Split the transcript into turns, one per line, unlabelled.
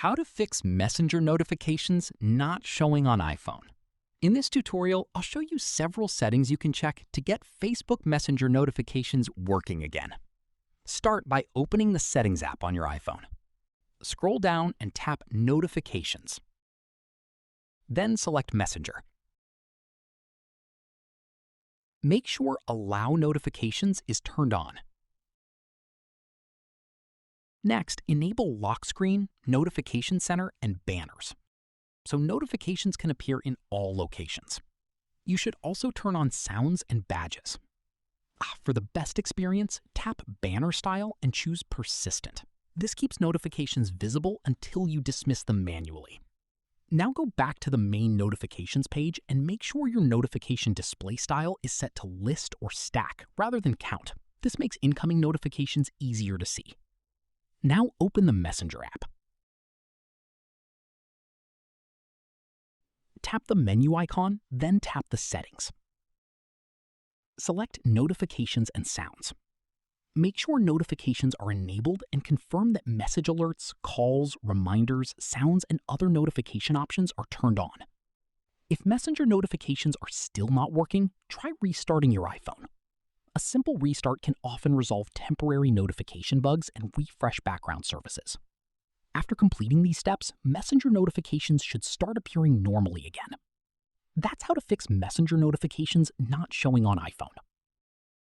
How to fix Messenger notifications not showing on iPhone. In this tutorial, I'll show you several settings you can check to get Facebook Messenger notifications working again. Start by opening the Settings app on your iPhone. Scroll down and tap Notifications. Then select Messenger. Make sure Allow Notifications is turned on. Next, enable Lock Screen, Notification Center, and Banners, so notifications can appear in all locations. You should also turn on Sounds and Badges. For the best experience, tap Banner Style and choose Persistent. This keeps notifications visible until you dismiss them manually. Now go back to the main notifications page and make sure your notification display style is set to List or Stack rather than Count. This makes incoming notifications easier to see. Now open the Messenger app. Tap the menu icon, then tap the Settings. Select Notifications and Sounds. Make sure notifications are enabled and confirm that message alerts, calls, reminders, sounds, and other notification options are turned on. If Messenger notifications are still not working, try restarting your iPhone. A simple restart can often resolve temporary notification bugs and refresh background services. After completing these steps, Messenger notifications should start appearing normally again. That's how to fix Messenger notifications not showing on iPhone.